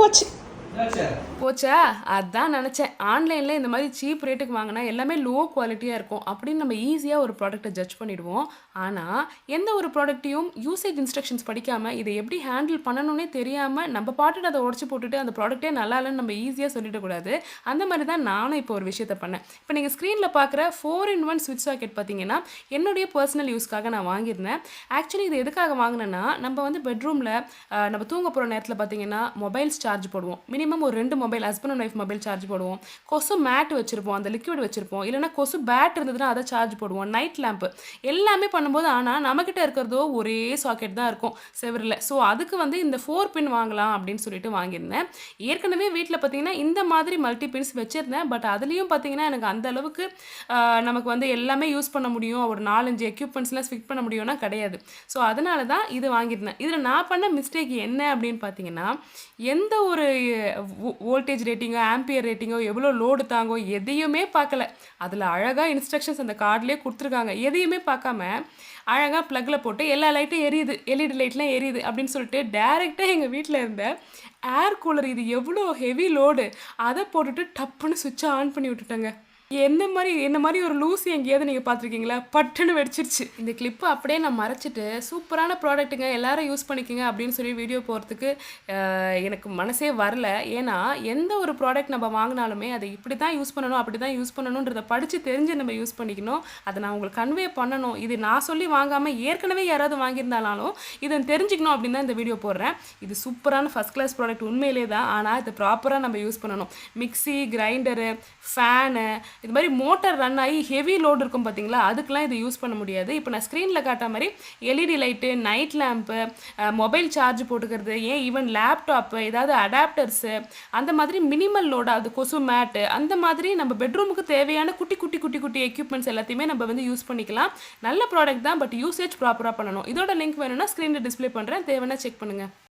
போச்சு. போச்சா? அதான் நினச்சேன். ஆன்லைனில் இந்த மாதிரி சீப் ரேட்டுக்கு வாங்கினா எல்லாமே லோ குவாலிட்டியாக இருக்கும் அப்படின்னு நம்ம ஈஸியாக ஒரு ப்ராடக்ட்டை ஜட்ஜ் பண்ணிடுவோம். ஆனால் எந்த ஒரு ப்ராடக்ட்டையும் யூசேஜ் இன்ஸ்ட்ரக்ஷன்ஸ் படிக்காமல் இதை எப்படி ஹேண்டில் பண்ணணும்னே தெரியாமல் நம்ம பாட்டுட்டு அதை உடச்சி போட்டுட்டு அந்த ப்ராடக்ட்டே நல்லா இல்லைன்னு நம்ம ஈஸியாக சொல்லிடக்கூடாது. அந்த மாதிரி தான் நானும் இப்போ ஒரு விஷயத்தை பண்ணேன். இப்போ நீங்கள் ஸ்க்ரீனில் பார்க்குற 4-in-1 ஸ்விட்ச் சாக்கெட் பார்த்தீங்கன்னா என்னுடைய பர்சனல் யூஸ்க்காக நான் வாங்கியிருந்தேன். ஆக்சுவலி இது எதுக்காக வாங்கினேன்னா நம்ம வந்து பெட்ரூமில் நம்ம தூங்க போகிற நேரத்தில் பார்த்தீங்கன்னா மொபைல்ஸ் சார்ஜ் போடுவோம். மினிமம் ஒரு 2 mobile husband and wife mobile charge போடுவோம். கொசு மேட் வச்சுருப்போம், அந்த லிக்விட் வச்சுருப்போம், இல்லைனா கொசு பேட் இருந்ததுன்னா அதை சார்ஜ் போடுவோம். நைட் லேம்ப்பு எல்லாமே பண்ணும்போது ஆனால் நம்மக்கிட்ட இருக்கிறதோ ஒரே சாக்கெட் தான் இருக்கும் செவரில். ஸோ அதுக்கு வந்து இந்த 4 பின் வாங்கலாம் அப்படின்னு சொல்லிட்டு வாங்கியிருந்தேன். ஏற்கனவே வீட்டில் பார்த்தீங்கன்னா இந்த மாதிரி மல்டி பின்ஸ் வச்சுருந்தேன். பட் அதுலேயும் பார்த்தீங்கன்னா எனக்கு அந்த அளவுக்கு நமக்கு வந்து எல்லாமே யூஸ் பண்ண முடியும், ஒரு 4-5 எக்யூப்மெண்ட்ஸ்லாம் ஃபிட் பண்ண முடியும்னா கிடையாது. ஸோ அதனால தான் இது வாங்கியிருந்தேன். இதில் நான் பண்ண மிஸ்டேக் என்ன அப்படின்னு பார்த்தீங்கன்னா எந்த ஒரு வோல்டேஜ் ரேட்டிங்கோ ஆம்பியர் ரேட்டிங்கோ எவ்வளோ லோடு தாங்கோ எதையுமே பார்க்கல. அதில் அழகாக இன்ஸ்ட்ரக்ஷன்ஸ் அந்த கார்ட்லேயே கொடுத்துருக்காங்க. எதையுமே பார்க்காம அழகாக ப்ளக்கில் போட்டு எல்லா லைட்டும் எரியுது, எல்இடி லைட்லாம் எரியுது அப்படின்னு சொல்லிட்டு டேரெக்டாக எங்கள் வீட்டில் இருந்த ஏர் கூலர் இது எவ்வளோ ஹெவி லோடு அதை போட்டுட்டு டப்புன்னு சுவிட்சை ஆன் பண்ணி விட்டுட்டாங்க. என்ன மாதிரி ஒரு லூசி எங்கேயாவது நீங்கள் பார்த்துருக்கீங்களா? பட்டுன்னு வெடிச்சிருச்சு. இந்த கிளிப்பை அப்படியே நான் மறைச்சிட்டு சூப்பரான ப்ராடக்ட்டுங்க எல்லாரும் யூஸ் பண்ணிக்கோங்க அப்படின்னு சொல்லி வீடியோ போகிறதுக்கு எனக்கு மனசே வரல. ஏன்னா எந்த ஒரு ப்ராடக்ட் நம்ம வாங்கினாலுமே அதை இப்படி தான் யூஸ் பண்ணணும், அப்படி தான் யூஸ் பண்ணணுன்றதை படித்து தெரிஞ்சு நம்ம யூஸ் பண்ணிக்கணும். அதை நான் உங்களுக்கு கன்வே பண்ணணும். இது நான் சொல்லி வாங்காமல் ஏற்கனவே யாராவது வாங்கியிருந்தாலும் இதை தெரிஞ்சுக்கணும் அப்படின்னு தான் இந்த வீடியோ போடுறேன். இது சூப்பரான ஃபஸ்ட் கிளாஸ் ப்ராடக்ட் உண்மையிலே தான். ஆனால் இதை ப்ராப்பராக நம்ம யூஸ் பண்ணணும். மிக்சி, கிரைண்டரு, ஃபேனு, இது மாதிரி மோட்டார் ரன் ஆகி ஹெவி லோடு இருக்கும் பார்த்தீங்களா, அதுக்கெலாம் இதை யூஸ் பண்ண முடியாது. இப்போ நான் ஸ்க்ரீனில் காட்டுற மாதிரி LED light, night lamp, mobile charge போட்டுக்கிறது, ஏன் ஈவன் லேப்டாப்பு, ஏதாவது அடாப்டர்ஸு, அந்த மாதிரி மினிமல் லோடு, அது கொசு மேட்டு, அந்த மாதிரி நம்ம பெட்ரூமுக்கு தேவையான குட்டி குட்டி குட்டி குட்டி எக்யூப்மெண்ட்ஸ் எல்லாத்தையுமே நம்ம வந்து யூஸ் பண்ணிக்கலாம். நல்ல ப்ராடக்ட் தான், பட் யூசேஜ் ப்ராப்பராக பண்ணணும். இதோட லிங்க் வேணும்னா ஸ்க்ரீனில் டிஸ்பிளே பண்ணுறேன், தேவைன்னா செக் பண்ணுங்கள்.